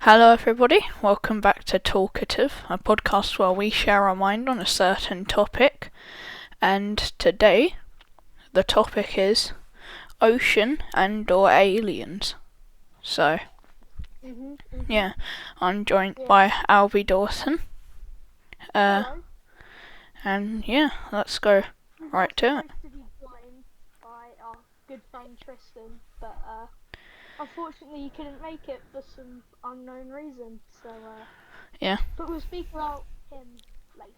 Hello everybody, welcome back to Talkative, a podcast where we share our mind on a certain topic. And today, the topic is ocean and or aliens. So, yeah, I'm joined by Albie Dawson. Hello. And yeah, let's go right to it. To be joined by our good friend Tristan, but unfortunately he couldn't make it for some unknown reason. So Yeah. But we'll speak about him later.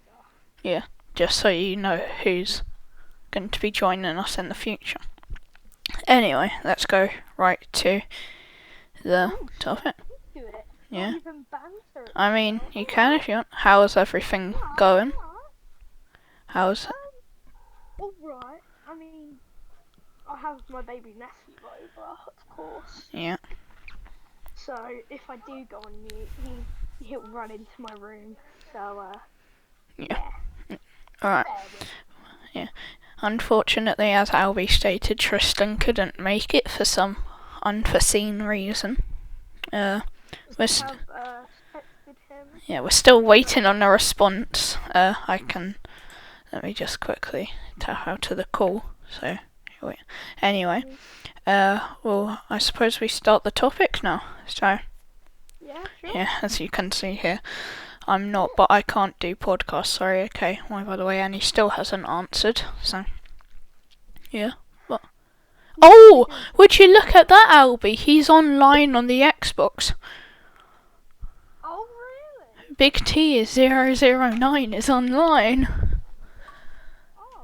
Yeah, just so you know who's going to be joining us in the future. Anyway, let's go right to the topic. Do it. Yeah. Not even banter. I mean, you can if you want. How's everything going? How's Alright. I mean, I have my baby nephew over, of course. Yeah. So if I do go on mute, he'll run into my room. So Yeah. Alright. Yeah. Unfortunately, as Albie stated, Tristan couldn't make it for some unforeseen reason. We're texted him. Yeah, we're still waiting on a response. Let me just quickly tap out to the call. So, wait. Anyway, well, I suppose we start the topic now. So, Yeah, sure. yeah, as you can see here, I'm not, but I can't do podcasts. Sorry. Okay. Well, by the way, Annie still hasn't answered. So, yeah. What? Oh, would you look at that, Albie? He's online on the Xbox. Oh, really? Big T is 009 is online. Oh, wow.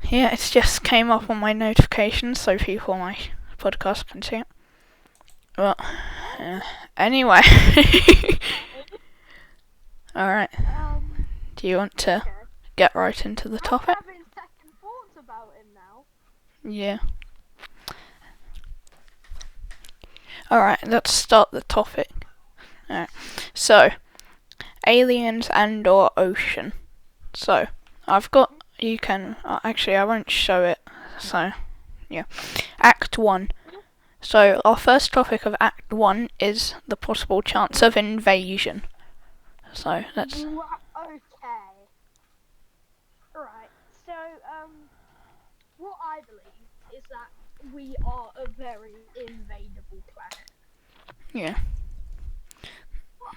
Yeah, it just came up on my notifications so people on my podcast can see it. Well, anyway. Alright. Do you want to get right into the topic? I'm having second thoughts about him now. Yeah. Alright, let's start the topic. Alright. So, aliens and or ocean. So, I've got, you can, actually I won't show it, so, yeah. Act 1. So, our first topic of Act 1 is the possible chance of invasion. So, let's... Okay. Right. So, what I believe is that we are a very invadable planet. Yeah.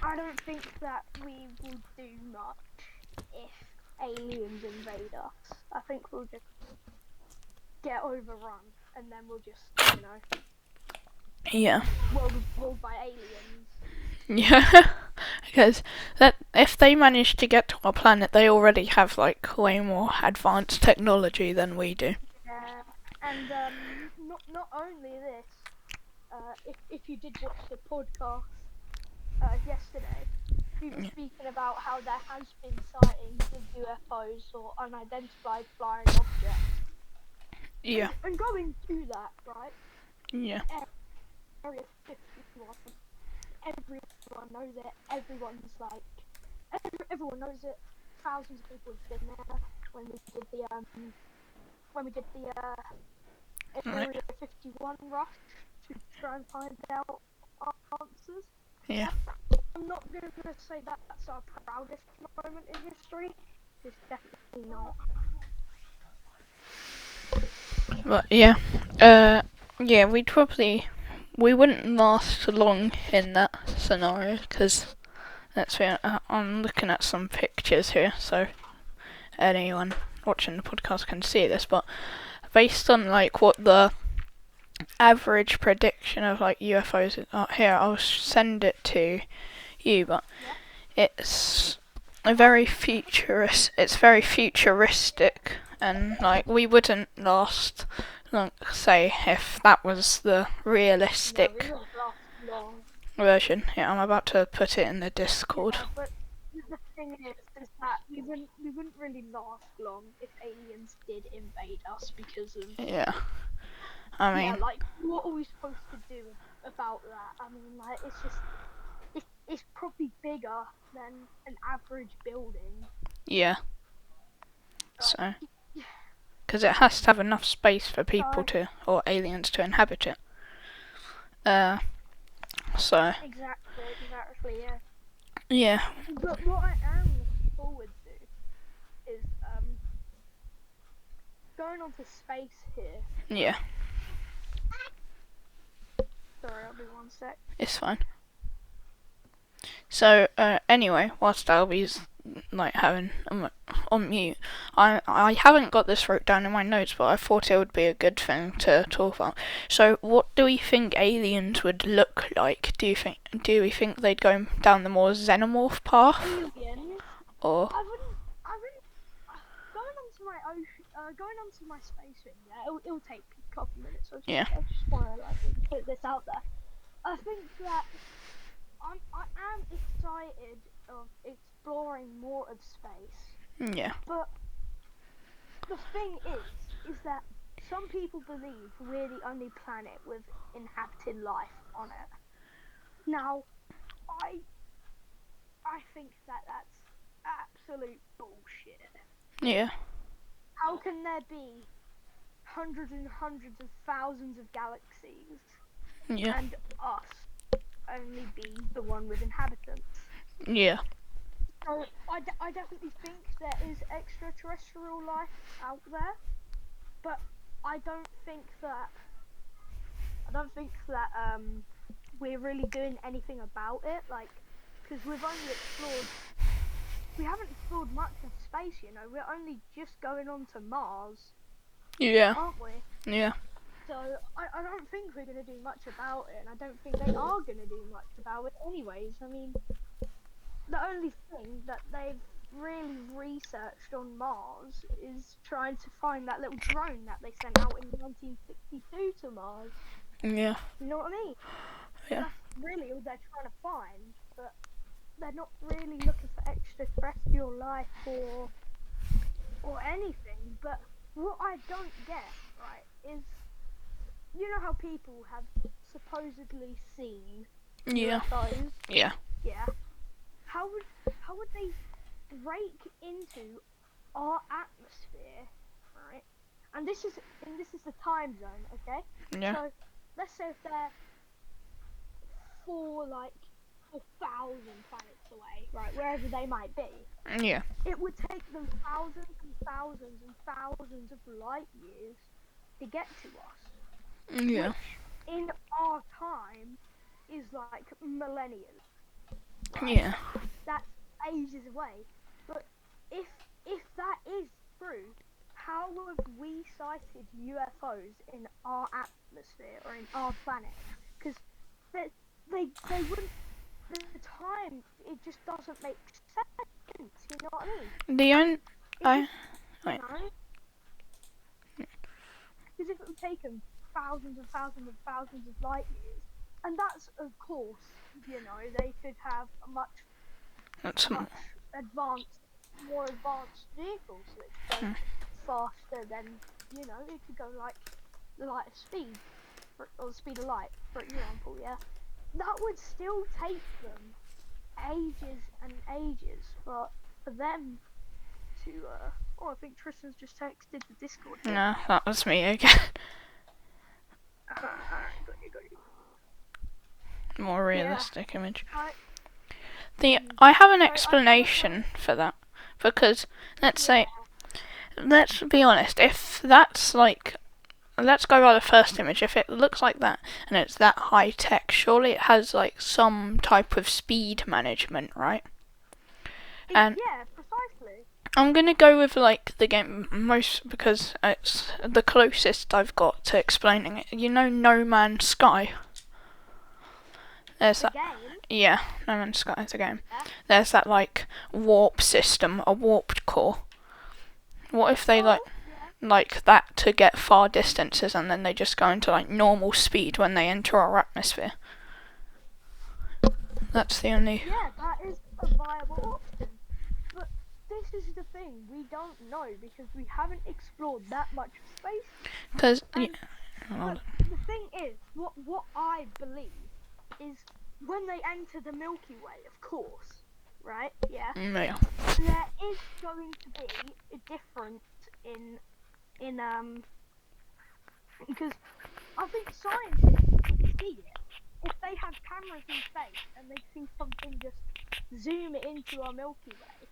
I don't think that we will do much if aliens invade us. I think we'll just get overrun and then we'll just, Yeah. ruled by aliens. Yeah. Because that if they manage to get to our planet, they already have like way more advanced technology than we do. Yeah. And not only this, if you did watch the podcast yesterday, we were speaking about how there has been sightings of UFOs or unidentified flying objects. Yeah. And going to that, right? Yeah. Area 51. Everyone knows it. Everyone knows it. Thousands of people have been there when we did the Area 51 rush to try and find out answers. Yeah. I'm not going to say that's our proudest moment in history. It's definitely not. But yeah. Yeah, we wouldn't last long in that scenario because I'm looking at some pictures here, so anyone watching the podcast can see this, but based on like what the average prediction of like UFOs here, I'll send it to you, but it's very futuristic, and like we wouldn't last long, say, if that was the realistic version. Yeah, I'm about to put it in the Discord. Yeah, but the thing is that we wouldn't really last long if aliens did invade us because of I mean, like what are we supposed to do about that? I mean, like it's probably bigger than an average building. Yeah. So, because it has to have enough space for people or aliens to inhabit it. So Exactly, yeah. yeah, But what I am looking forward to is going on to space here. yeah, Sorry, I'll be one sec. it's fine. So anyway, whilst Albie's like having on mute, I haven't got this wrote down in my notes, but I thought it would be a good thing to talk about. So, what do we think aliens would look like? Do we think they'd go down the more xenomorph path, Aliens. or I wouldn't. Going onto my space thing. Yeah, it'll take a couple minutes. yeah, I just want to like put this out there. I think that I am excited of exploring more of space, yeah, but the thing is that some people believe we're the only planet with inhabited life on it. Now, I I think that that's absolute bullshit. yeah, How can there be hundreds and hundreds of thousands of galaxies yeah, and us only be the one with inhabitants? yeah, So I definitely think there is extraterrestrial life out there, but I don't think that we're really doing anything about it. Like, because we haven't explored much of space. You know, we're only just going on to Mars, yeah, aren't we? yeah, So I don't think we're gonna do much about it, and I don't think they are gonna do much about it anyways. I mean, the only thing that they've really researched on Mars is trying to find that little drone that they sent out in 1962 to Mars. yeah, You know what I mean? yeah, That's really all they're trying to find, but they're not really looking for extraterrestrial life or anything. But what I don't get, right, is you know how people have supposedly seen yeah, UFOs? yeah, Yeah. How would they break into our atmosphere, right? And this is the time zone, okay? yeah, So let's say if they're like 4,000 planets away, right, wherever they might be, yeah, it would take them thousands and thousands and thousands of light years to get to us, yeah, which in our time is like millennia, right? yeah, That's ages away. But if that is true, how have we sighted UFOs in our atmosphere or in our planet? Because they wouldn't. The time it just doesn't make sense. You know what I mean? the only It I just wait, because if it would take them thousands and thousands and thousands of light years, and that's of course, you know, they could have a that's much more advanced vehicles that could go faster than, you know, it could go like the light of speed, or the speed of light, for example, yeah. That would still take them ages and ages for them to, oh, I think Tristan's just texted the Discord here. no, that was me again. Got you. More realistic image. I, I have an I explanation for that, because let's be honest, if that's like, let's go by the first image, if it looks like that and it's that high tech, surely it has like some type of speed management, right? And yeah, precisely. I'm gonna go with like the game most because it's the closest I've got to explaining it. You know, No Man's Sky. There's The that. game. Yeah, No Man's Sky is a game. Yeah. There's that like warp system, a warped core. What if they Yeah. like that to get far distances and then they just go into like normal speed when they enter our atmosphere? That's the only. Yeah, that is a viable option. But this is the thing, we don't know because we haven't explored that much space. Because But the thing is, what I believe is when they enter the Milky Way, of course, right? Yeah. yeah, There is going to be a difference in because I think scientists would see it if they have cameras in space and they see something just zoom into our Milky Way.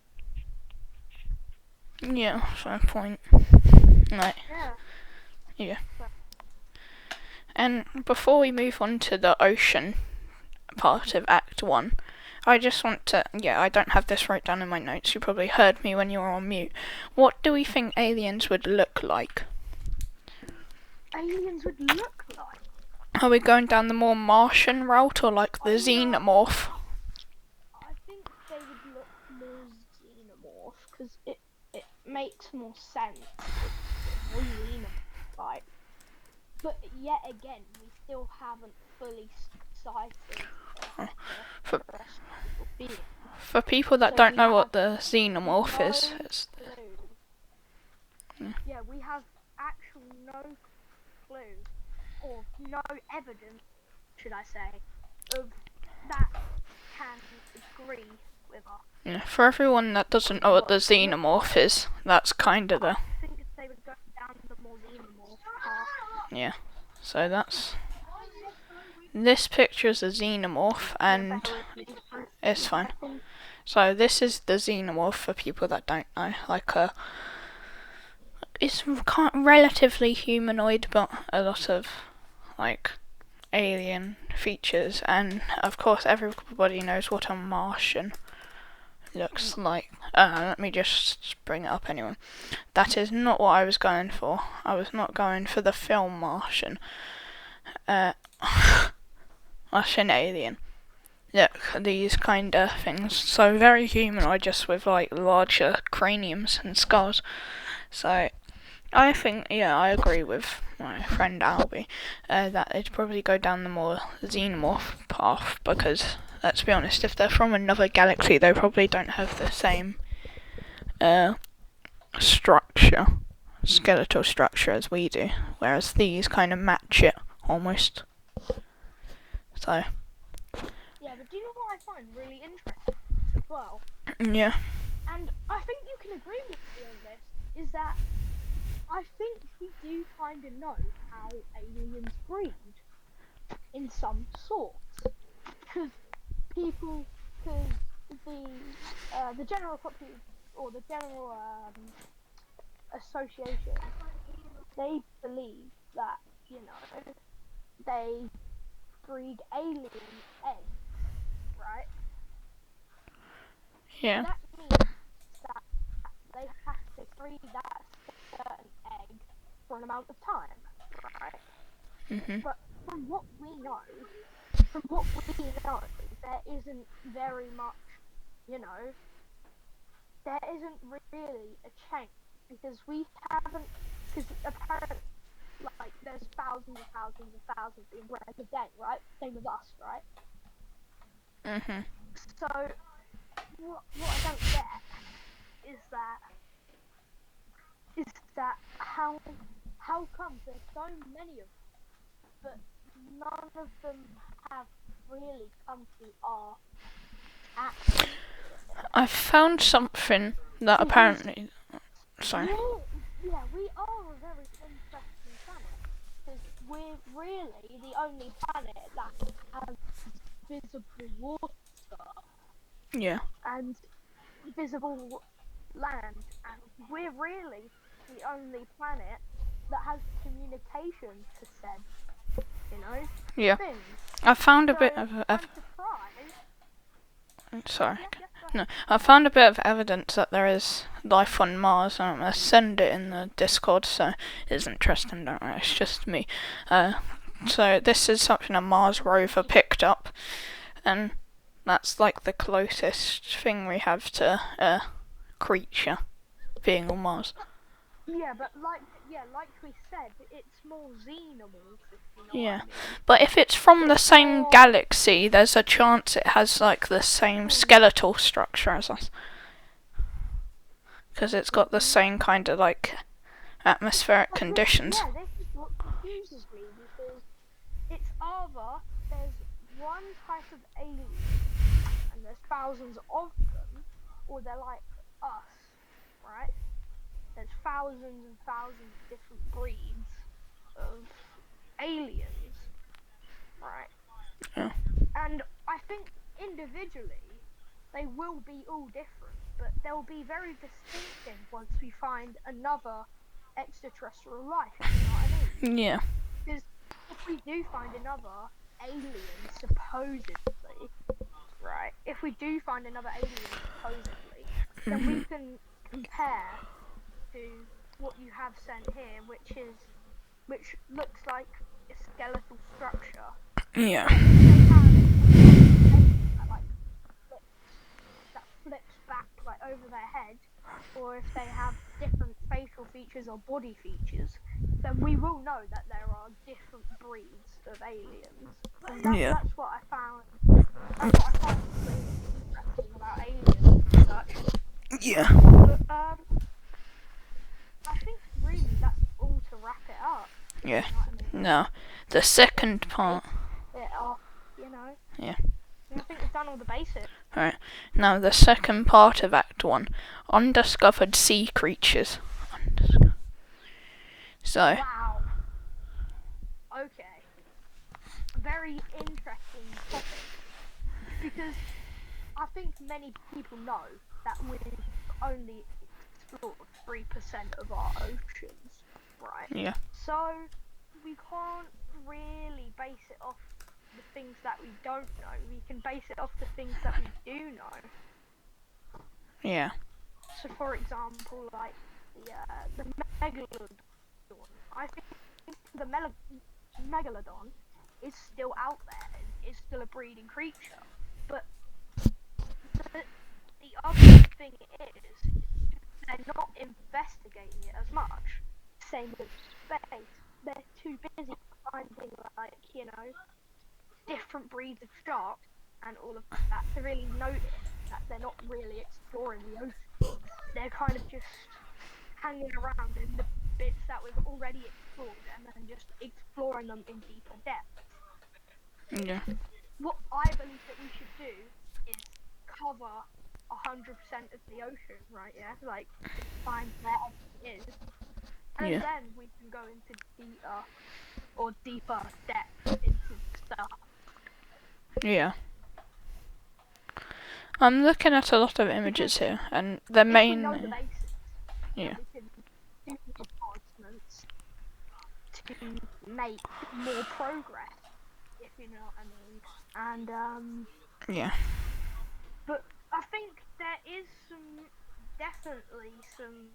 Yeah, fair point. Right. Yeah. And before we move on to the ocean part of Act 1, I just want to, I don't have this wrote down in my notes, you probably heard me when you were on mute. What do we think aliens would look like? Aliens would look like? Are we going down the more Martian route or like the xenomorph? I think they would look more xenomorph because it makes more sense. It's more xenomorph-like. But yet again, we still haven't fully sighted For, terrestrial beings. for people that don't know what the xenomorph is, yeah, we have actual no clue or no evidence, should I say, of that can agree with us. Yeah, for everyone that doesn't know what the xenomorph is, that's kind of the... I think they would go down the more xenomorph path. Yeah, so that's... This picture is a xenomorph, and it's fine. So this is the xenomorph for people that don't know. Like it's relatively humanoid, but a lot of like alien features, and of course everybody knows what a Martian looks like. Let me just bring it up anyway. That is not what I was going for. I was not going for the film Martian. Martian alien. Look, these kind of things. So very humanoid, just with like larger craniums and skulls. So I think, I agree with my friend Albie that they'd probably go down the more xenomorph path because, let's be honest, if they're from another galaxy, they probably don't have the same skeletal structure as we do, whereas these kind of match it almost. So. Yeah, but do you know what I find really interesting as well? Yeah. And I think you can agree with me on this, is that I think we do kind of know how aliens breed, in some sorts. Because the general population, or the general association, they believe that, they breed alien eggs, right? Yeah. That means that they have to breed that certain egg for an amount of time, right? But from what we know, there isn't very much, there isn't really a change because apparently, like, there's thousands being bred a day, right? Same with us, right? So, what I don't get is that how come there's so many of them, but none of them have really come to our action. I found something that apparently... Sorry. Yeah, we are a very interesting planet because we're really the only planet that has visible water. Yeah. And visible land, and we're really the only planet that has communication to send, Yeah. things. I found a bit of... I'm surprised. Sorry. Yeah, No, I found a bit of evidence that there is life on Mars, and I'm going to send it in the Discord, so it isn't interesting, don't worry, it's just me. So this is something a Mars rover picked up, and that's like the closest thing we have to a creature being on Mars. Yeah, but like we said, it's more xenomorph, if you know Yeah, what I mean. but if it's from the same galaxy, there's a chance it has like the same skeletal structure as us. Because it's got the same kind of like atmospheric conditions. Yeah, this is what confuses me, because it's either there's one type of alien and there's thousands of them, or they're like us, right? There's thousands and thousands of different breeds of aliens, right? Yeah. And I think individually they will be all different, but they'll be very distinctive once we find another extraterrestrial life. You know what I mean? Yeah. Because if we do find another alien, supposedly, right? If we do find another alien, supposedly, then we can compare to what you have sent here, which looks like a skeletal structure. Yeah. But if they have another alien that flips back like over their head, or if they have different facial features or body features, then we will know that there are different breeds of aliens. And Yeah. that's what I found. That's what I find really interesting about aliens and such. Yeah. But I think really that's all to wrap it up. Yeah. You know what I mean? Now, the second part. Base it off, you know. Yeah. And I think we've done all the basics. Alright. Now, the second part of Act 1. Undiscovered sea creatures. So, Wow. Okay. Very interesting topic, because I think many people know that we've only explored 3% of our oceans, right? yeah. So we can't really base it off the things that we don't know. We can base it off the things that we do know. Yeah. So, for example, like the megalodon. I think the megalodon is still out there and is still a breeding creature. But the other thing is, they're not investigating it as much. Same with space. They're too busy finding, like, you know, different breeds of sharks and all of that to really notice that they're not really exploring the ocean. They're kind of just hanging around in the bits that we've already explored and then just exploring them in deeper depth. Yeah. What I believe that we should do is cover 100% of the ocean, right? Yeah, like just find where it is, and Yeah. then we can go into deeper depth into stuff. Yeah. I'm looking at a lot of images here, and the main. If we know the basics, Yeah. then we can do the enhancements to make more progress, if you know what I mean. And Yeah. but I think there is definitely some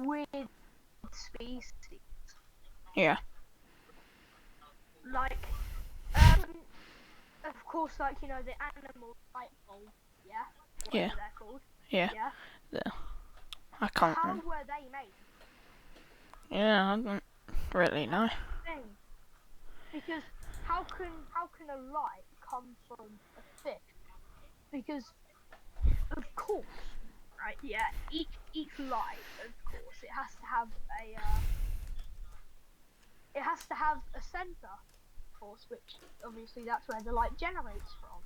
weird species, Yeah. like of course, like, you know, the animal light bulb, yeah, Yeah. whatever they're called, Yeah. yeah. I can't How remember. were they made? Yeah, I don't really know. Thing, because how can a light come from a fish? Because of course, right? Yeah, each light, of course, it has to have a center, of course, which obviously that's where the light generates from.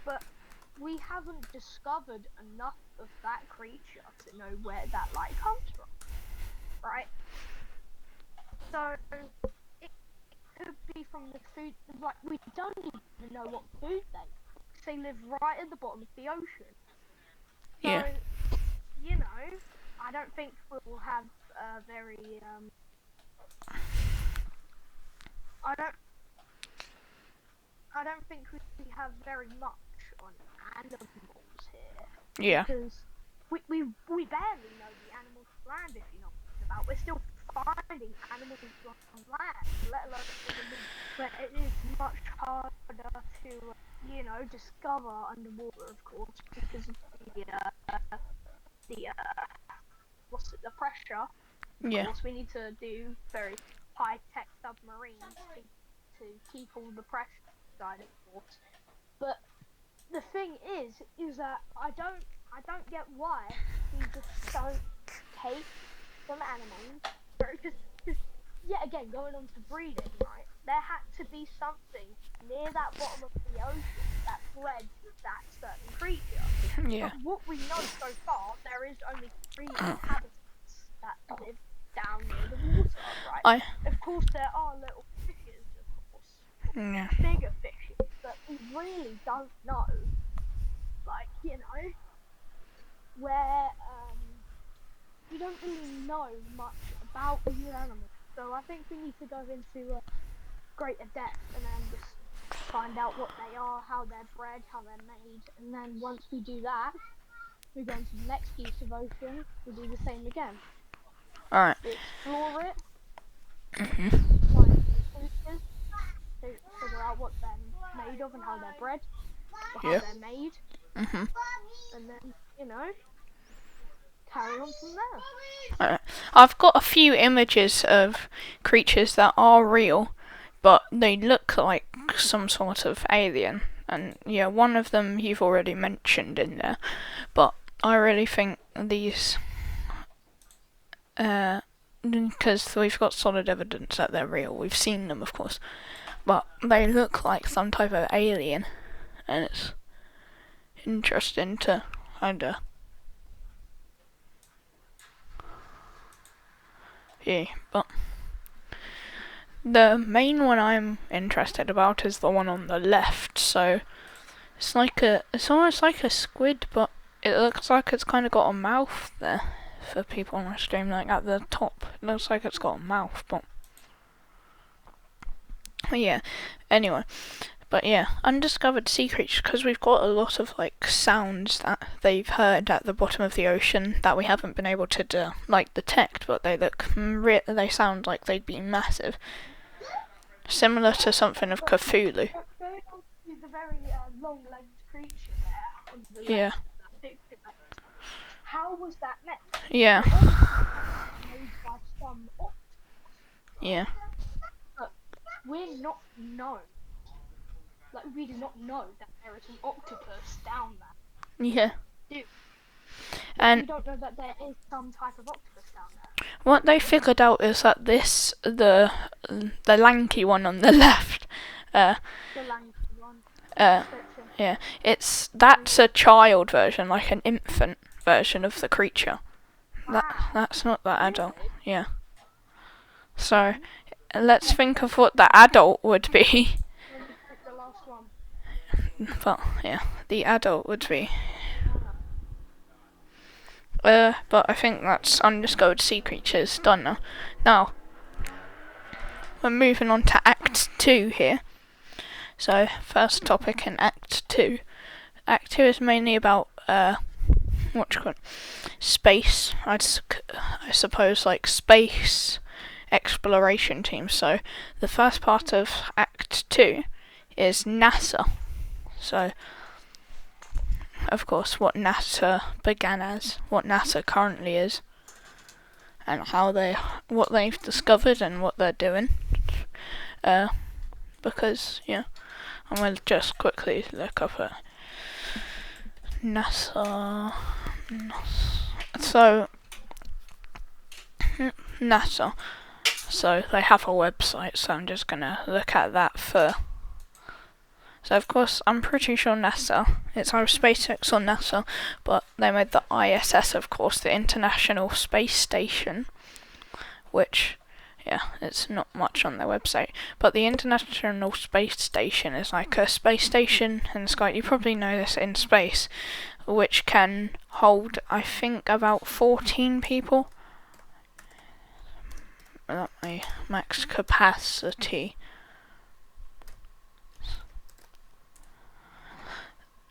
But we haven't discovered enough of that creature to know where that light comes from, right? So it could be from the food. Like, we don't even know what food they eat. They live right at the bottom of the ocean. So, Yeah. you know, I don't think we'll have a very I don't think we have very much on animals here, Yeah. because we barely know the animals on land, if you know what I'm about. We're still finding animals on land, let alone in the moon, where it is much harder to, you know, discover underwater, of course, because of the pressure. Of Yeah. course, we need to do very high tech submarines to keep all the pressure side, of course. But the thing is that I don't get why we just don't take some animals, because yet again, going on to breeding, right? There had to be something near that bottom of the ocean that bred with that certain creature. Yeah. But what we know so far, there is only 3 inhabitants that live down near the water, right? I. Of course, there are little fishes, of course, Yeah. bigger fish we really don't know, like, where we don't really know much about these animals. So I think we need to go into greater depth and then just find out what they are, how they're bred, how they're made, and then once we do that, we go into the next piece of ocean. We do the same again. Alright. We explore it, Mhm. find new creatures, figure out what they're made of and how they're bred, or how Yeah. they're made, Mhm. and then carry on from there. Alright. I've got a few images of creatures that are real, but they look like some sort of alien. And yeah, one of them you've already mentioned in there, but I really think these, because we've got solid evidence that they're real. We've seen them, of course, but they look like some type of alien, and it's interesting to kind of, yeah. But the main one I'm interested about is the one on the left. So it's almost like a squid, but it looks like it's kind of got a mouth there for people on my stream. Like at the top, it looks like it's got a mouth, but yeah. Anyway, but yeah, undiscovered sea creatures, because we've got a lot of like sounds that they've heard at the bottom of the ocean that we haven't been able to detect, but they sound like they'd be massive, similar to something of Cthulhu. Going on to the very long-legged creature there on the Yeah. left of that picture. How was that made? Yeah. So obviously made by some octopus. Yeah. But we're not known. Like, we do not know that there is an octopus down there. Yeah. Dude. And we don't know that there is some type of octopus down there. what they figured out is that the lanky one on the left, The lanky one. yeah, that's a child version, like an infant version of the creature. Wow. That's not the adult. Really? Yeah. So let's think of what the adult would be. Let me pick the last one. But yeah, the adult would be. But I think that's undiscovered sea creatures done now. Now, we're moving on to Act 2 here. So, first topic in Act 2. Act 2 is mainly about, space. I suppose, like, space exploration teams. So, the first part of Act 2 is NASA. So, of course, what NASA began as, what NASA currently is, and what they've discovered and what they're doing. Because, yeah, I'm going to just quickly look up at NASA. So, NASA. So, they have a website, so I'm just going to look at that for. So, of course, I'm pretty sure NASA, it's either SpaceX or NASA, but they made the ISS, of course, the International Space Station, which, yeah, it's not much on their website. But the International Space Station is like a space station in the sky. You probably know this, in space, which can hold, I think, about 14 people. That's my max capacity.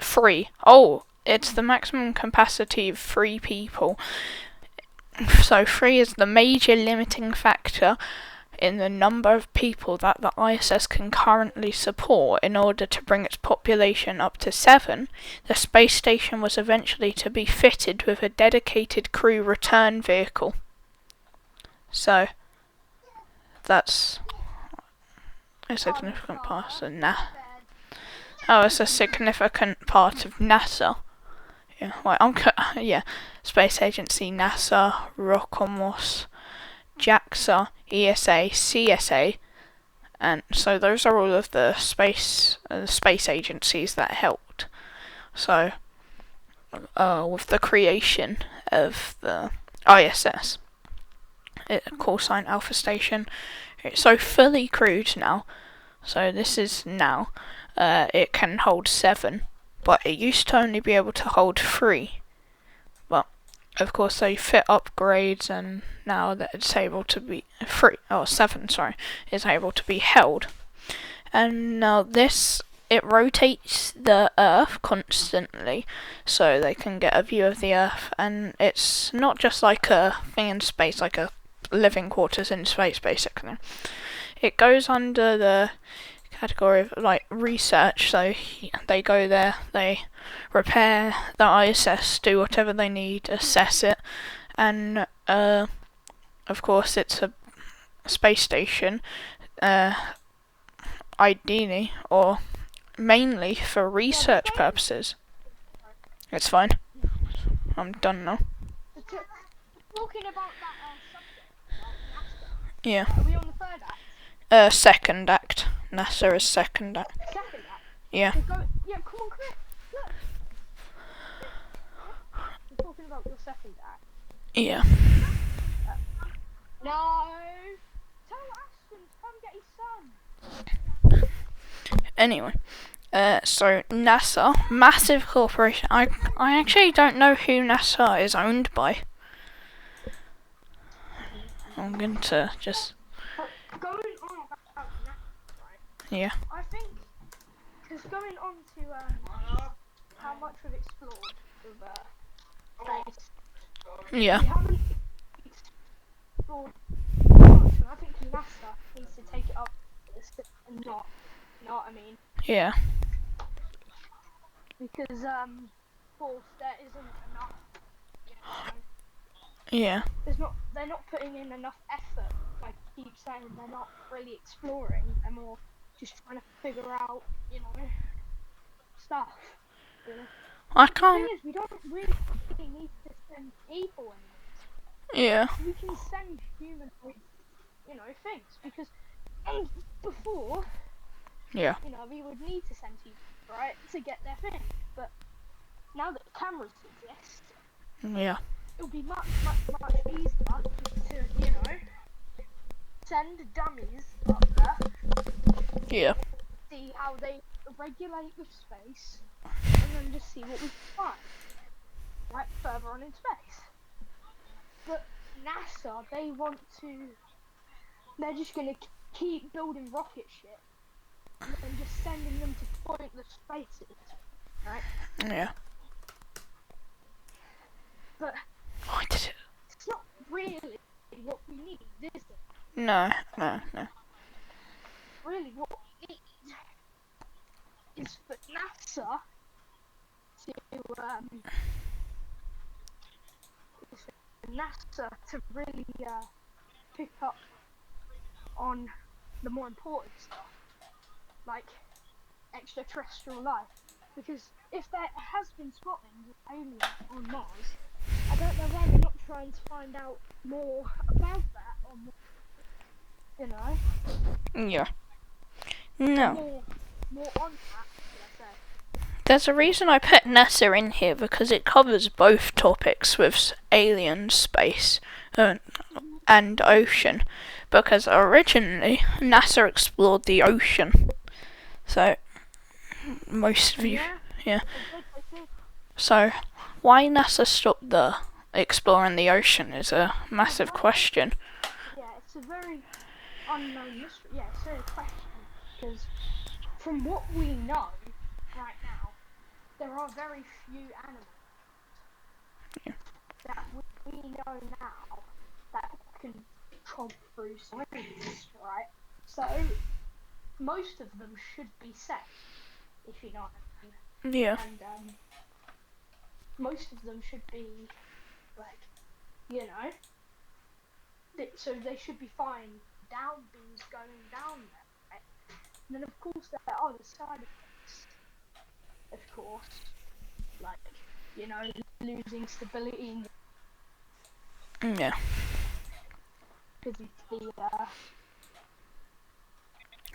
3. Oh, it's the maximum capacity of 3 people. So 3 is the major limiting factor in the number of people that the ISS can currently support. In order to bring its population up to 7, the space station was eventually to be fitted with a dedicated crew return vehicle. So, that's a significant part of NASA. Oh, it's a significant part of NASA. Yeah, yeah. Space Agency, NASA, Roscosmos, JAXA, ESA, CSA, and so those are all of the space agencies that helped. So, with the creation of the ISS, call sign Alpha Station, it's so fully crewed now. So this is now. it can hold 7, but it used to only be able to hold 3. But of course they fit upgrades, and now that it's able to be 7, is able to be held. And now this, it rotates the Earth constantly, so they can get a view of the Earth, and it's not just like a thing in space, like a living quarters in space, basically. It goes under the category of like research, so they go there, they repair the ISS, do whatever they need, assess it, and of course it's a space station, ideally or mainly for research purposes. It's fine. I'm done now. Talking about that subject, about NASA. Yeah. Are we on the third act? Second act. NASA is second act. Second act? Yeah. So come on, come here. Look. We're talking about your second act. Yeah. No. Tell Ashton to come get his son. Anyway, so NASA, massive corporation. I actually don't know who NASA is owned by. I'm going to just. Going on about NASA, right? Yeah. I think, because going on to how much we've explored of space, Yeah. we haven't explored much, and I think NASA needs to take it up and not, you know what I mean? Yeah. Because of course there isn't enough, you know. Yeah. They're not putting in enough effort. Like I keep saying, they're not really exploring. They're more just trying to figure out, you know, stuff. You know? I The can't. thing is, we don't really need to send people anymore. Yeah. We can send humanoid, you know, things, because before, Yeah. you know, we would need to send people, right, to get their thing. But now that cameras exist, Yeah. it'll be much easier to, you know, send dummies up there, Yeah. see how they regulate with space, and then just see what we can find, right, further on in space. But NASA, they're just gonna keep building rocket shit, and then just sending them to pointless spaces, right? Yeah. But I did it. it's not really what we need, is it? No. Really, what we need is for NASA to really pick up on the more important stuff, like extraterrestrial life. Because if there has been spottings of aliens on Mars, I don't know why they're not trying to find out more about that, or more, you know, Yeah. No. more on that, should I say. There's a reason I put NASA in here, because it covers both topics with alien, space, and ocean. Because originally NASA explored the ocean, so most of you, yeah. So why NASA stopped exploring the ocean is a massive question. Yeah, it's a very unknown mystery. Yeah, it's a question, because from what we know right now, there are very few animals that we know now that can chomp through science, right? So most of them should be safe, if you know what I mean. Yeah. And most of them should be, like, you know, so they should be fine down beams going down there, right? And then of course there are the side effects, of course, like, you know, losing stability in Yeah. because of the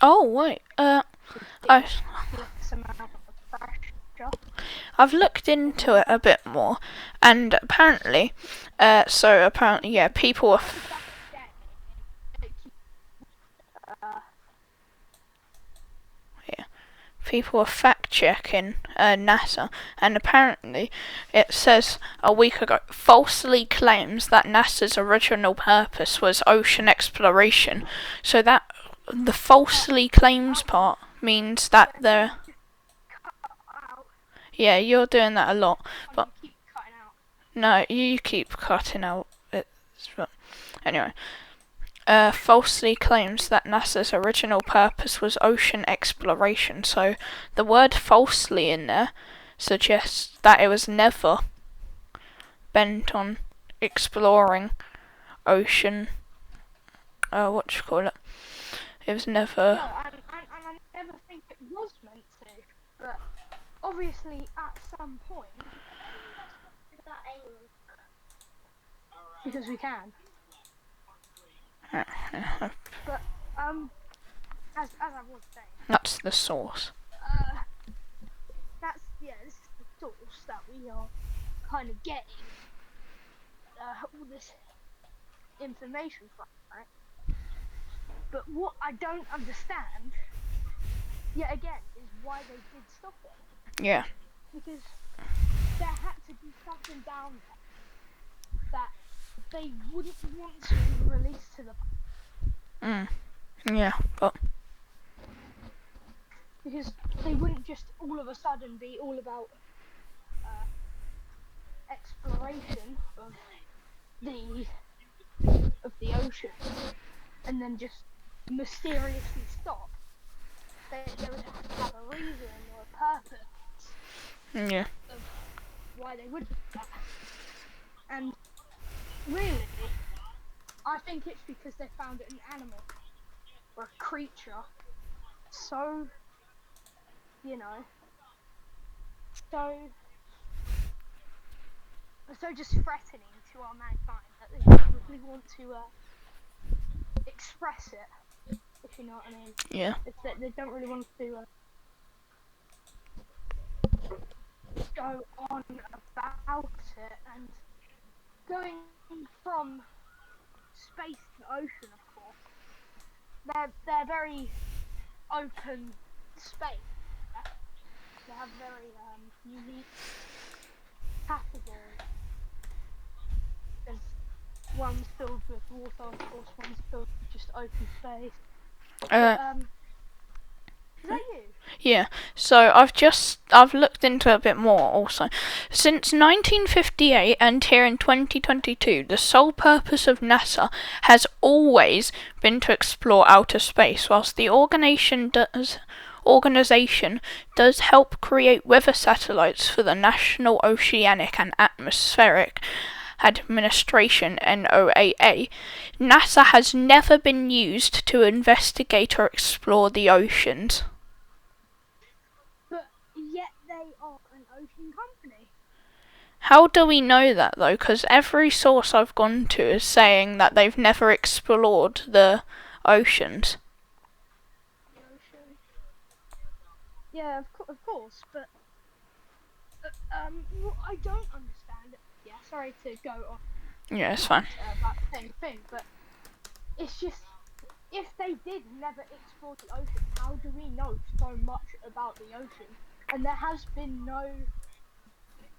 Oh wait. ridiculous amount of pressure. I've looked into it a bit more, and apparently, yeah, people are. people are fact checking NASA, and apparently it says a week ago falsely claims that NASA's original purpose was ocean exploration. So that the falsely claims part means that they're Out. yeah, you're doing that a lot, Oh, but you keep cutting out. no, you keep cutting out. But anyway. Falsely claims that NASA's original purpose was ocean exploration, so the word falsely in there suggests that it was never bent on exploring ocean. What do you call it? It was never. No, and I never think it was meant to, but obviously at some point, because we can. But as I was saying, That's the source. this is the source that we are kind of getting all this information from, right? But what I don't understand, yet again, is why they did stop it. Yeah. Because there had to be something down there that they wouldn't want to release to the public. Yeah, but Because they wouldn't just all of a sudden be all about exploration of the ocean and then just mysteriously stop. They would have to have a reason or a purpose yeah. of why they would do that. And really, I think it's because they found an animal or a creature so, so just threatening to our mankind that they don't really want to express it, if you know what I mean. Yeah. It's that they don't really want to go on about it, and going from space to ocean, of course, they're very open space. Yeah? They have very unique categories. There's one's filled with water, of course, one's filled with just open space. But, is that you? Yeah, so I've looked into it a bit more also. Since 1958 and here in 2022, the sole purpose of NASA has always been to explore outer space, whilst the organisation does help create weather satellites for the National Oceanic and Atmospheric Administration NOAA. NASA has never been used to investigate or explore the oceans. But yet they are an ocean company. How do we know that though? Because every source I've gone to is saying that they've never explored the oceans. The ocean. Yeah, of course, but what I don't understand. Yeah, sorry to go off. Yeah, it's fine. About the same thing, but it's just if they did never explore the ocean, how do we know so much about the ocean? And there has been no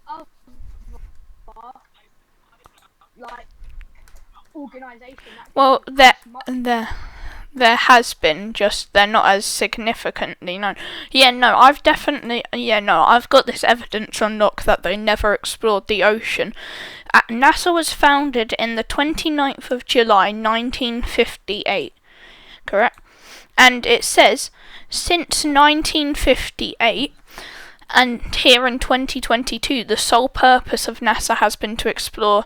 other like organisation that. Well, there has been, just they're not as significantly known. I've got this evidence on lock that they never explored the ocean. NASA was founded in the 29th of July 1958, correct? And it says, since 1958, and here in 2022, the sole purpose of NASA has been to explore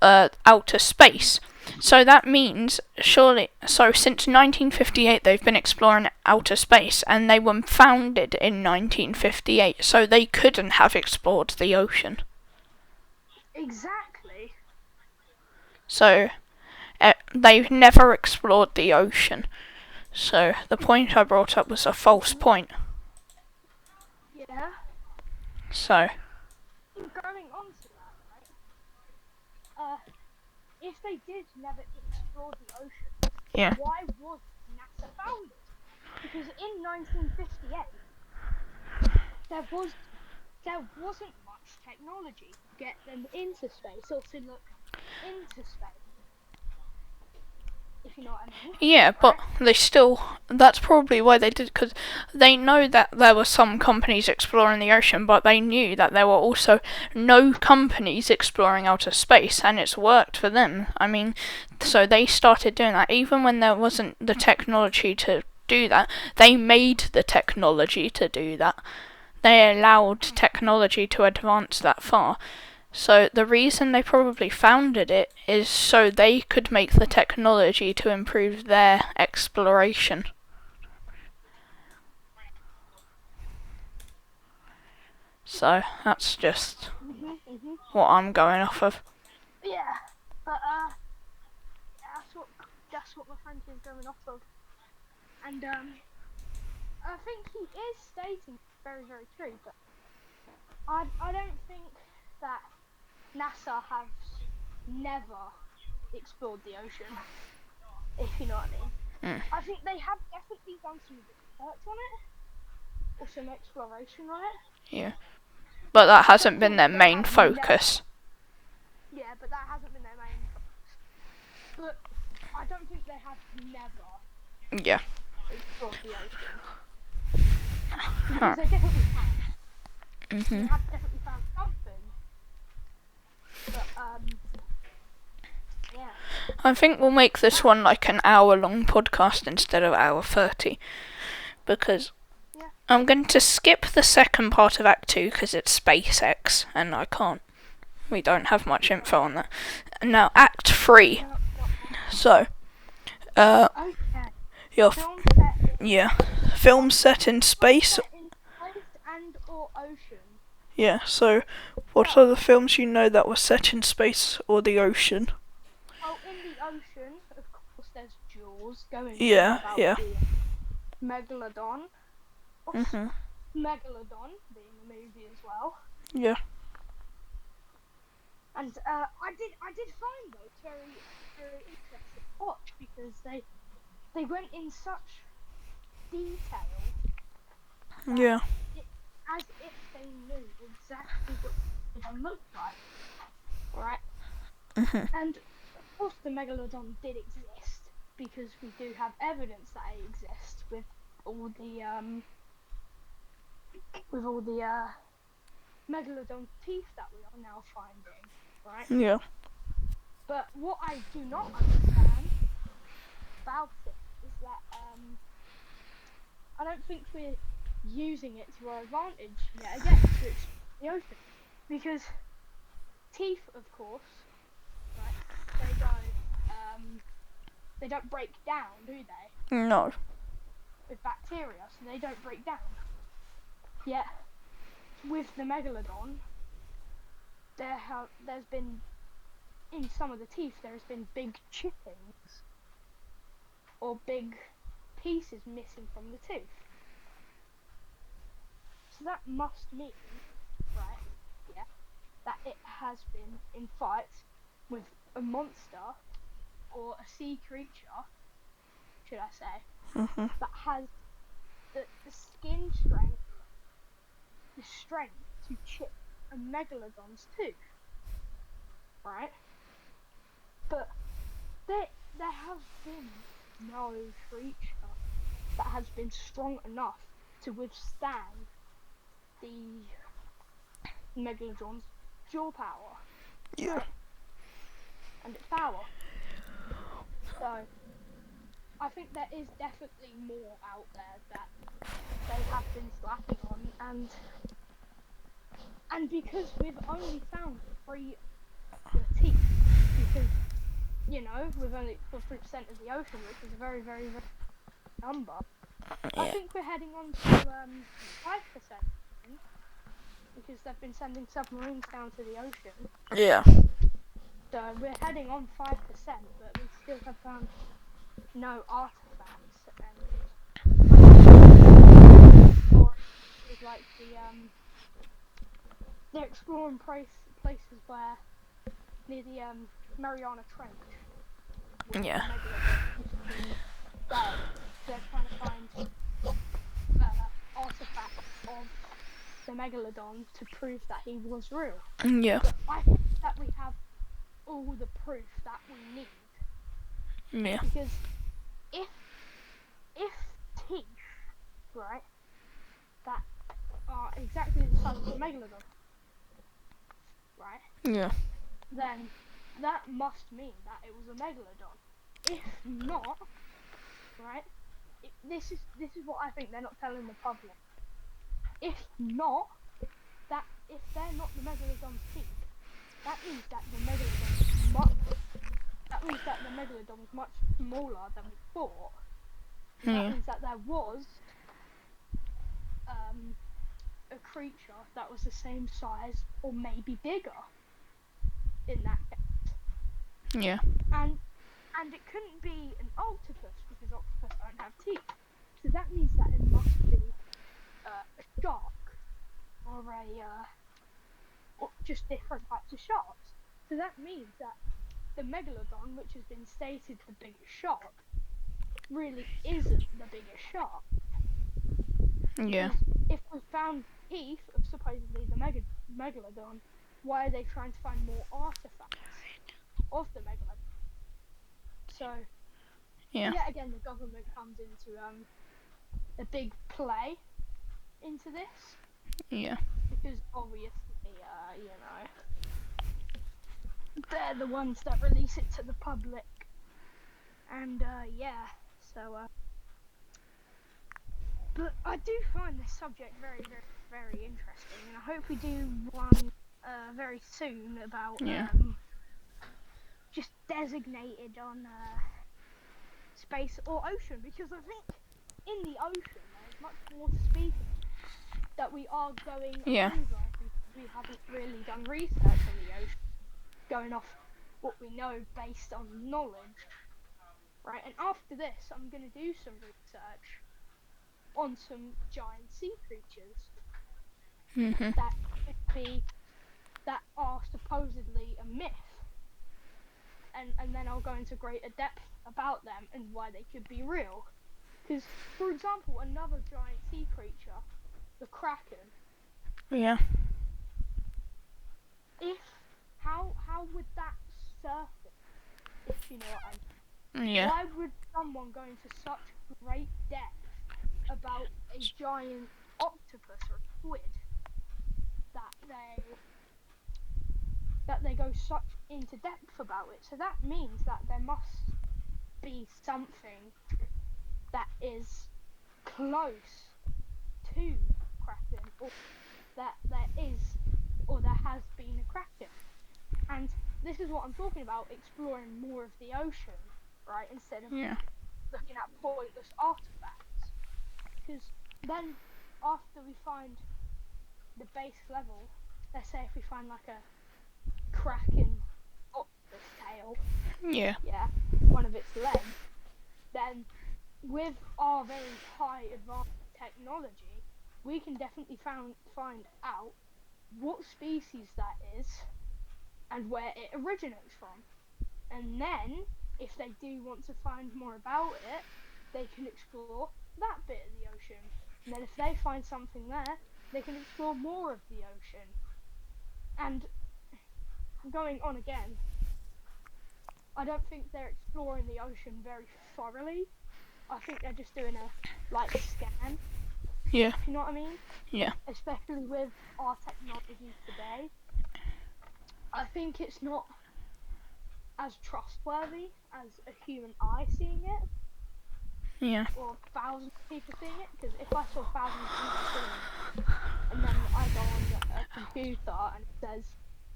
outer space. So that means, so since 1958 they've been exploring outer space, and they were founded in 1958, so they couldn't have explored the ocean. Exactly. So, they've never explored the ocean. So, the point I brought up was a false point. Yeah. So. Going on to that, right? If they did never explore the ocean, Yeah. why was NASA founded? Because in 1958, there wasn't much technology to get them into space or to look into space, if you know what I mean. Yeah, but Right? they still. That's probably why they did, because they know that there were some companies exploring the ocean, but they knew that there were also no companies exploring outer space, and it's worked for them. I mean, so they started doing that even when there wasn't the technology to do that. They made the technology to do that. They allowed technology to advance that far. So the reason they probably founded it is so they could make the technology to improve their exploration. So that's just Mhm. what I'm going off of. Yeah, but that's what my friend is going off of, and I think he is stating very very true. But I don't think that NASA has never explored the ocean, if you know what I mean. Mm, I think they have definitely done some research on it or some exploration on it, yeah, but but that I don't hasn't been think their they main have never. focus. Yeah, but that hasn't been their main focus. But I don't think they have never Yeah. explored the ocean Huh. because they definitely have. They Mhm. have definitely found something. But yeah. I think we'll make this Ah, one like an hour-long podcast instead of hour 30, because yeah. I'm going to skip the second part of Act 2 because it's SpaceX and I can't. We don't have much Okay. info on that. Now, Act 3. No, not much. So, uh, Okay. your Film set in yeah, film um set in film space. set in space and or ocean. Yeah. So, what So, are the films you know that were set in space or the ocean? oh, in the ocean, of course, there's Jaws going on Yeah. about Yeah. the megalodon. Oops, Mhm. megalodon being a movie as well. Yeah. And I did find those very very interesting to watch because they went in such detail that Yeah. it as if they knew exactly what it looked like, right? Mhm. And of course, the megalodon did exist because we do have evidence that it exists all the um with all the megalodon teeth that we are now finding, right? Yeah. But what I do not understand about it is that I don't think we're using it to our advantage yet again to explore the ocean because teeth, of course, right? They don't they don't break down, do they? No. With bacteria, so they don't break down. Yet with the megalodon, there's been in some of the teeth there has been big chippings or big pieces missing from the tooth. So that must mean, right? Yeah, that it has been in fight with a monster or a sea creature, should I say, Mhm. that has the skin strength, the strength to chip a megalodon's tooth, right? But there has been no creature that has been strong enough to withstand the megalodon's jaw power, Yeah. right? And its power. So I think there is definitely more out there that they have been slacking on, and because we've only found three the teeth, because we've only explored 3% of the ocean, which is a very very very number. I Yeah. think we're heading on to 5% because they've been sending submarines down to the ocean. Yeah. So we're heading on 5%, but we still have found no artifacts, and I think places like they're exploring places where near the Mariana Trench where the Yeah. megalodon used to stay. They're trying to find artifacts of the megalodon to prove that he was real. Yeah. But I think that we have all the proof that we need. Yeah. Because if teeth, right, that are exactly the size of a megalodon, right, Yeah. then that must mean that it was a megalodon. If not, right, this is what I think they're not telling the public. If not, that if they're not the megalodon's teeth, that means that the megalodon was much smaller than we thought. And that Yeah. means that there was a creature that was the same size or maybe bigger in that case. Yeah. And it couldn't be an octopus because octopus don't have teeth. So that means that it must be a shark or or just different types of sharks. So that means that the megalodon, which has been stated the biggest shark, really isn't the biggest shark. Yeah. Because if we found teeth of supposedly the megalodon, why are they trying to find more artifacts of the megalodon? So Yeah. yet again, the government comes into a big play into this Yeah. because obviously, they're the ones that release it to the public, and so. But I do find this subject very, very, very interesting, and I hope we do one very soon about Yeah. just designated on space or ocean, because I think in the ocean there's much more to speak that we are going Yeah. over because we haven't really done research on the ocean, going off what we know based on knowledge, right? And after this, I'm going to do some research on some giant sea creatures Mhm. that could be that are supposedly a myth, and then I'll go into greater depth about them and why they could be real. Because, for example, another giant sea creature, the kraken, Yeah. if how would that surface, if you know what I mean? Yeah. Why would someone go into such great depth about a giant octopus or squid that they go such into depth about it? So that means that there must be something that is close to kraken, or that there is or there has been a kraken. And this is what I'm talking about, exploring more of the ocean, right, instead of Yeah. looking at pointless artifacts. Because then after we find the base level, let's say if we find like a kraken octopus tail, Yeah. yeah, one of its legs, then with our very high advanced technology, we can definitely find out what species that is and where it originates from. And then, if they do want to find more about it, they can explore that bit of the ocean. And then if they find something there, they can explore more of the ocean. And going on again, I don't think they're exploring the ocean very thoroughly. I think they're just doing a scan, Yeah. if you know what I mean. Yeah. Especially with our technology today, I think it's not as trustworthy as a human eye seeing it, Yeah. or thousands of people seeing it. Because if I saw thousands of people seeing it, and then I go on a computer and it says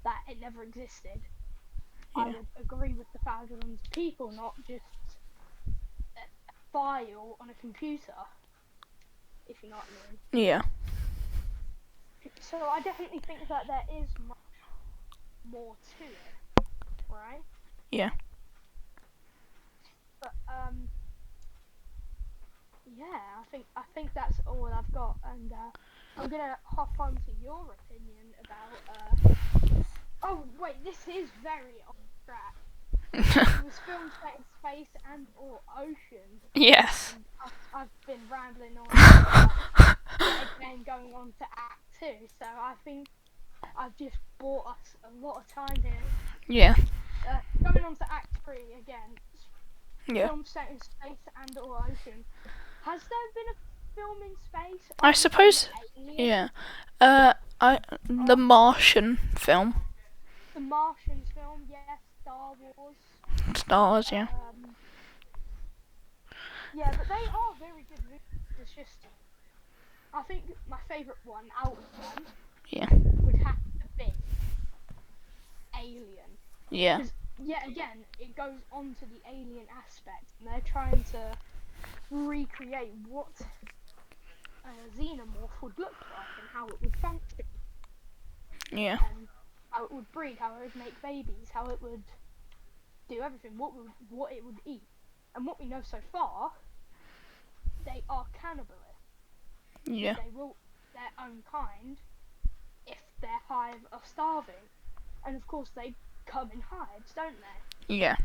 that it never existed, I Yeah. would agree with the thousands of people, not just a file on a computer, if you know what I mean. Yeah. So I definitely think that there is much more to it, right? Yeah. But yeah, I think that's all I've got, and I'm gonna hop on to your opinion about. Oh wait, this is very off track. It was filmed set in space and or ocean. Yes. And I've been rambling on about yet again going on to Act 2, so I think I've just bought us a lot of time here. Yeah. Going on to Act 3 again. Yeah. Film set in space and or ocean. Has there been a film in space I other than suppose. Alien? Yeah. The Martian film. The Martians film, yes. Star Wars. Stars. Yeah. Yeah, but they are very good movies. It's just, I think my favourite one out of them Yeah. would have to be Alien. Yeah. Because, yet again, it goes on to the alien aspect, and they're trying to recreate what a xenomorph would look like and how it would function, Yeah. and how it would breed, how it would make babies, how it would do everything, what it would eat. And what we know so far, they are cannibalists. Yeah. They will eat their own kind if their hive are starving. And of course they come in hives, don't they? Yeah.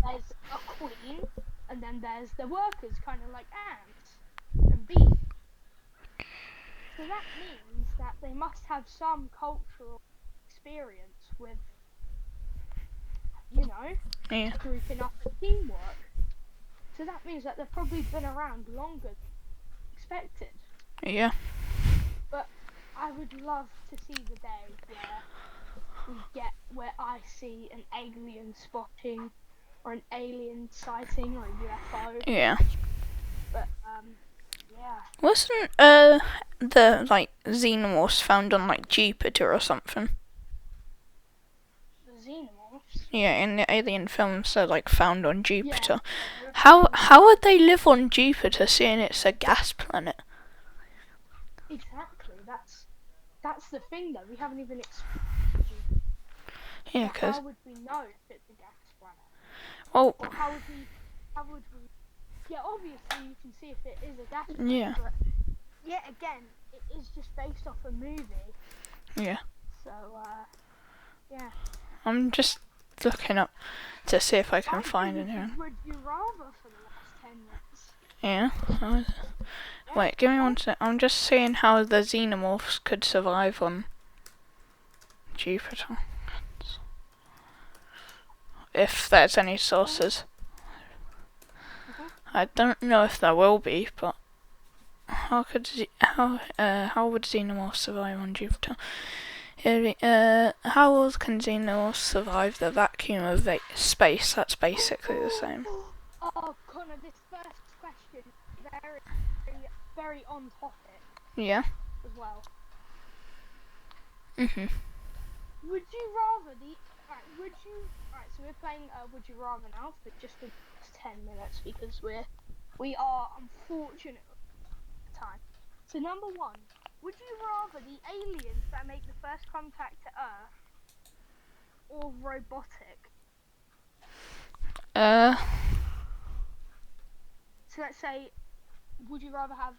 There's a queen, and then there's the workers, kind of like ants and bees. So that means that they must have some cultural experience with, Yeah. grouping up and teamwork. So that means that they've probably been around longer than expected. Yeah. But I would love to see the day where I see an alien spotting or an alien sighting or a UFO. Yeah. But yeah. Wasn't the like xenomorphs found on like Jupiter or something? The xenomorphs. Yeah, in the Alien films, they're like found on Jupiter. Yeah. How would they live on Jupiter, seeing it's a gas planet? Exactly. That's the thing, though. We haven't even explored Jupiter. Yeah, How would we know if it's a gas planet? well, Or how would we? Yeah, obviously you can see if it is a gas planet. yeah, But yet again, it is just based off a movie. yeah. So yeah. I'm just looking up to see if I can find anyone. Would you rather for the last 10 minutes? Yeah. Wait, give me one sec. I'm just seeing how the xenomorphs could survive on Jupiter. If there's any sources. I don't know if there will be, but how would xenomorphs survive on Jupiter? How well can xenomorphs survive the vacuum of space? That's basically the same. Oh, Connor, this first question is very, very on topic. Yeah. As well. Mhm. Would you rather so we're playing Would You Rather now for just the 10 minutes because we are unfortunate time. So number one, would you rather the aliens that make the first contact to Earth or robotic? So let's say, would you rather have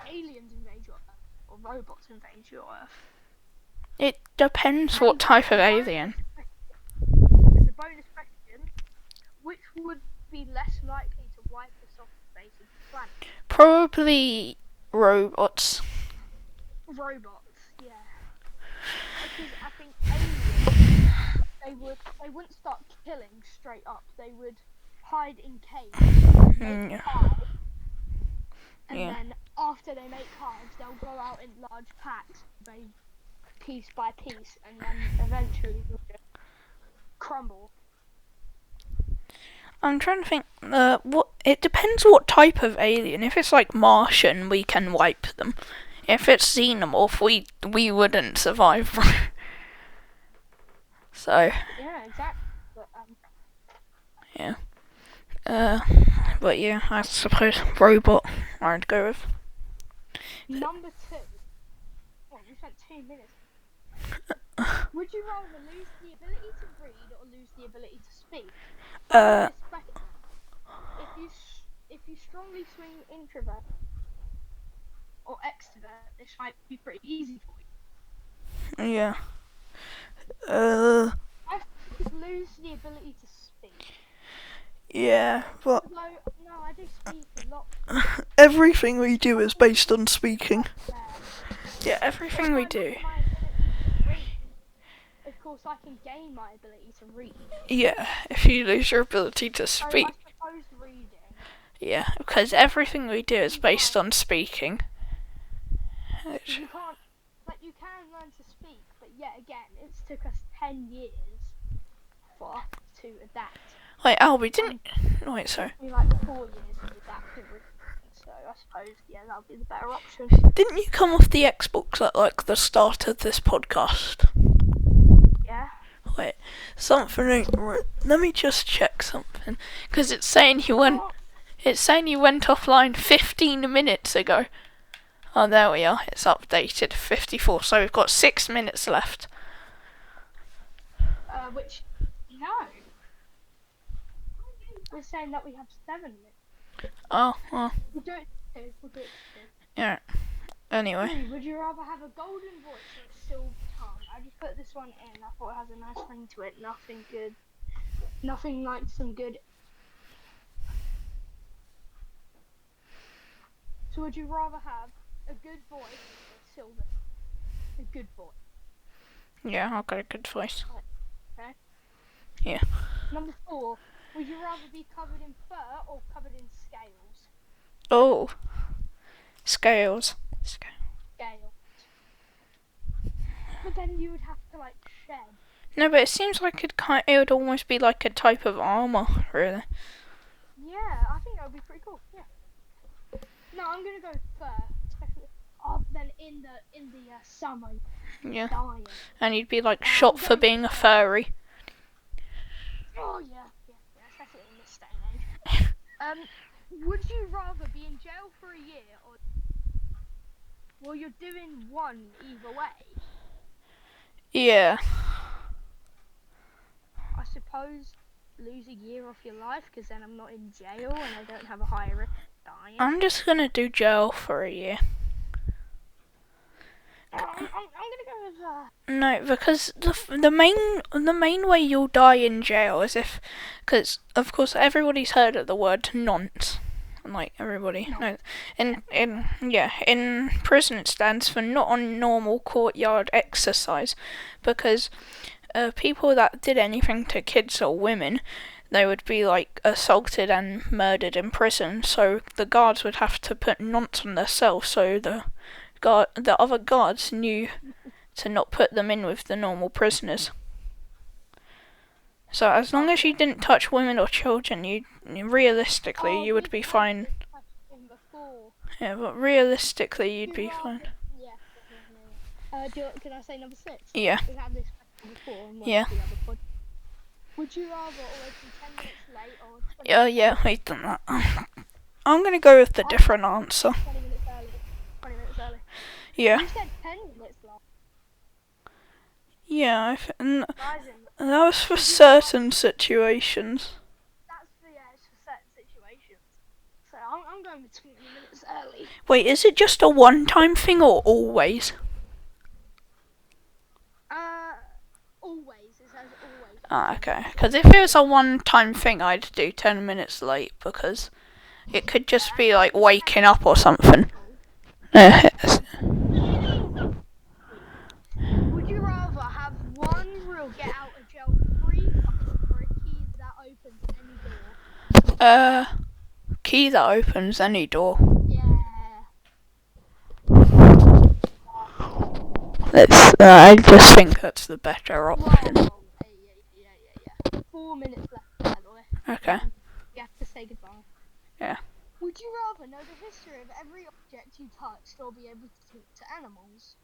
aliens invade your Earth or robots invade your Earth? It depends what type of alien. And the bonus question, which would be less likely to wipe us off the face of the planet? Probably robots. Robots, yeah. Because I think aliens, they wouldn't start killing straight up. They would hide in caves, make hives, and then after they make hives, they'll go out in large packs, piece by piece, and then eventually they'll just crumble. I'm trying to think. It depends what type of alien. If it's like Martian, we can wipe them. If it's xenomorph, we wouldn't survive. So. Yeah, exactly. But, yeah. But yeah, I suppose robot I'd go with. Number 2. Oh, we spent 2 minutes. Would you rather lose the ability to read or lose the ability to speak? If you strongly swing introvert or extrovert, this might be pretty easy for you. Yeah. I could lose the ability to Yeah, but No, I do speak a lot. everything we do is based on speaking. Yeah, everything we If I do. lose my ability to read, of course I can gain my ability to read. Yeah, if you lose your ability to So I speak. suppose reading. Yeah, because everything we do is based on speaking. You can't, like, you can learn to speak, but yet again, it's took us 10 years for us to adapt. Wait, Albie, didn't... Wait, sorry. It took me like 4 years to adapt to reading, so I suppose, yeah, that'll be the better option. Didn't you come off the Xbox at, like, the start of this podcast? Yeah. Wait, something ain't right. Let me just check something. Because it's saying you went... It's saying you went offline 15 minutes ago. Oh, there we are. It's updated. 54. So we've got 6 minutes left. Which, no. We're saying that we have 7 minutes. Oh, well. We'll do it to 2. We'll do it to 2. Yeah. Anyway. 3. Would you rather have a golden voice or a silver tongue? I just put this one in. I thought it has a nice ring to it. Nothing good. Nothing like some good. So would you rather have a good voice or a silver? A good voice. Yeah, I'll go good voice. Okay. Yeah. Number 4. Would you rather be covered in fur or covered in scales? Oh. Scales. Scales. But then you would have to like shed. No, but it seems like it would almost be like a type of armor, really. Yeah, I think that would be pretty cool. Yeah. No, I'm gonna go fur, especially then in the summer. Yeah. Dying. And you'd be like shot for being a furry. Oh yeah, especially in this day and age. Would you rather be in jail for a year or? Well, you're doing one either way. Yeah. I suppose lose a year off your life because then I'm not in jail and I don't have a higher risk of dying. I'm just gonna do jail for a year. I'm gonna go with No, because the main way you'll die in jail is if, because of course everybody's heard of the word nonce, like everybody knows. In prison it stands for not on normal courtyard exercise, because people that did anything to kids or women, they would be like assaulted and murdered in prison. So the guards would have to put nonce on their cell, so the other guards knew to not put them in with the normal prisoners. So as long as you didn't touch women or children, you would be fine. Yeah, but realistically you'd be fine. Yeah. Can I say number 6? Yeah. We had this question before. Yeah. Would you rather always be 10 minutes late or 20 Yeah, we've done that. I'm gonna go with the different answer. 20 minutes early? 20 minutes early. Yeah. You said 10 minutes long. Yeah, that was for certain situations. It's for certain situations. So I'm going with 20 minutes early. Wait, is it just a one-time thing or always? Always. It says always. Ah, okay. Because if it was a one-time thing, I'd do 10 minutes late, because it could just be like waking up or something. Would you rather have one real get out of jail free card or a key that opens any door? Key that opens any door. Yeah. I just think that's the better option. Whoa. Yeah. 4 minutes left, by the way. Okay. You have to say goodbye. Yeah. Would you rather know the history of every object you touched or be able to talk to animals?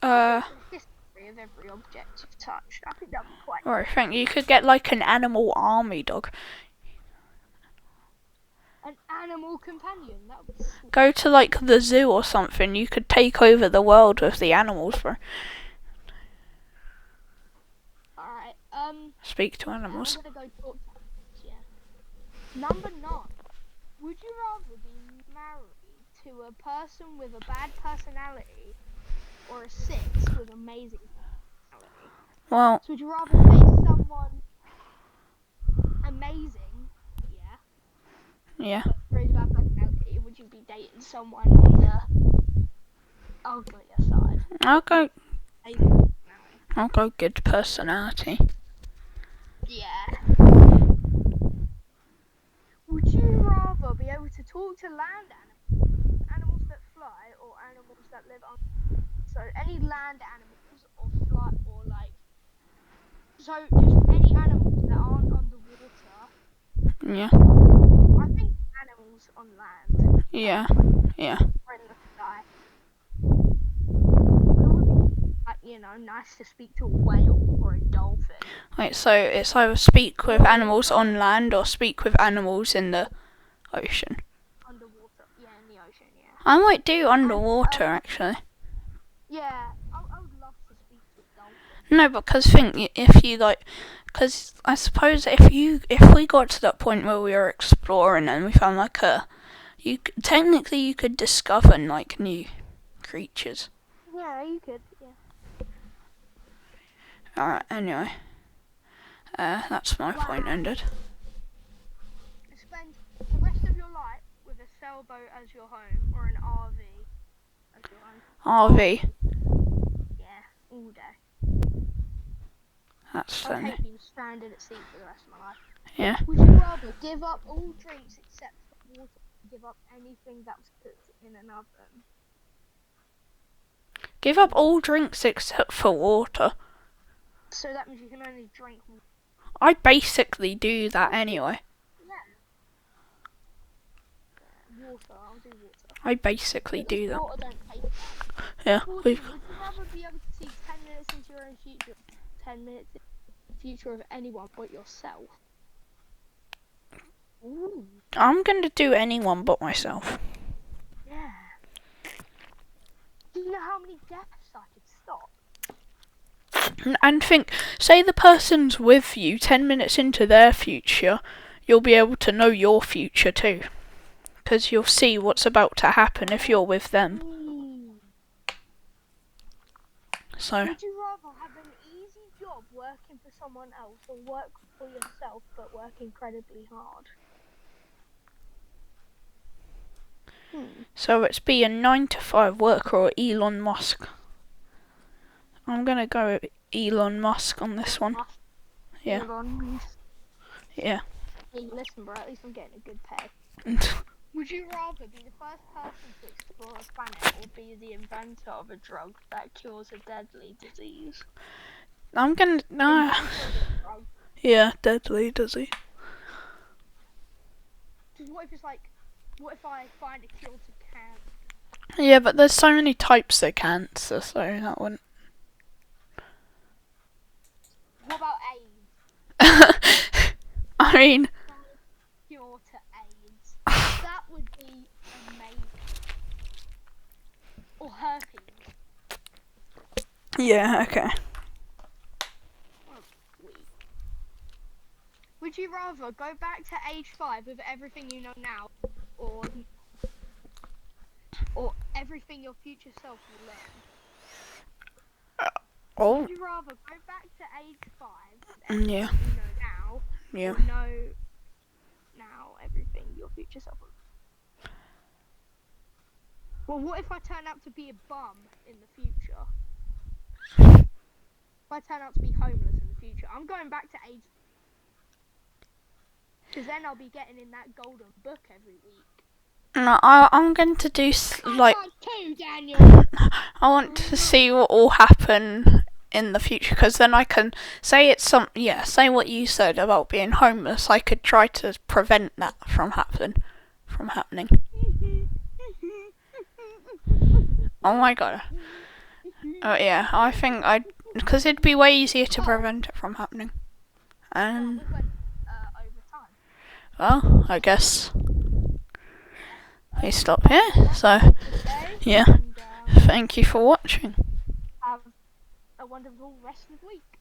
The history of every object you've touched. I think that'd be quite. Or I think you could get like an animal army dog. An animal companion. That would be sweet. Go to like the zoo or something. You could take over the world with the animals, bro. Alright. Speak to animals. I'm gonna go talk to animals. Yeah. Number 9. Would you rather be married to a person with a bad personality or a 6 with amazing personality? Well, So would you rather date someone amazing Yeah. Really bad personality. Would you be dating someone on the uglier side? I'll go. Amazing personality. I'll go good personality. Yeah. Would you rather be able to talk to land animals, animals that fly, or animals that live on? So any land animals or fly or like. So just any animals that aren't on the water. Yeah. I think animals on land. Yeah. Yeah. Or in the sky. It would be, nice to speak to a whale or a dolphin. Right, so it's either speak with animals on land or speak with animals in the ocean. Underwater, yeah, in the ocean, yeah. I might do underwater actually. Yeah, I would love to speak to a dolphin. No, because think if you like, because I suppose if we got to that point where we were exploring and we found like technically you could discover like new creatures. Yeah, you could, yeah. Alright, anyway. That's my point ended. Spend the rest of your life with a sailboat as your home or an RV as your home. RV. Yeah, all day. That's I'd funny. hate being stranded at sea for the rest of my life. Yeah. Would you rather give up all drinks except for water, or give up anything that was cooked in an oven? Give up all drinks except for water. So that means you can only drink water. I basically do that anyway. Yeah, water. I'll do water. I basically do that. Water don't taste bad. Yeah. Would you rather be able to see 10 minutes into your own future, 10 minutes into the future of anyone but yourself? Ooh. I'm gonna do anyone but myself. Yeah. Do you know how many deaths I could stop? And think, say the person's with you 10 minutes into their future, you'll be able to know your future too. Because you'll see what's about to happen if you're with them. So, Would you rather have an easy job working for someone else or work for yourself but work incredibly hard? so it's be a 9 to 5 worker or Elon Musk. I'm gonna go with Elon Musk on this one. Yeah. Yeah. Hey, listen, bro, at least I'm getting a good pay. Would you rather be the first person to explore a planet or be the inventor of a drug that cures a deadly disease? I'm gonna yeah, deadly disease. What if it's like, what if I find a cure to cancer? Yeah, but there's so many types of cancer, so that wouldn't. What about AIDS? I mean, Cure to AIDS. That would be amazing. Or herpes. yeah, okay. Would you rather go back to age 5 with everything you know now, or everything your future self will learn? Oh. Would you rather go back to age 5 with everything Yeah. you know now, Yeah. or know now everything your future self will learn? Well, what if I turn out to be a bum in the future? If I turn out to be homeless in the future, I'm going back to age. Because then I'll be getting in that golden book every week. No, I'm going to do like. Too, Daniel. I want to see what will happen in the future, because then I can say it's say what you said about being homeless. I could try to prevent that from happening. Oh my god. Oh yeah, I think because it'd be way easier to prevent it from happening. And Over time. well, I guess we stop here. So yeah, thank you for watching. Have a wonderful rest of the week.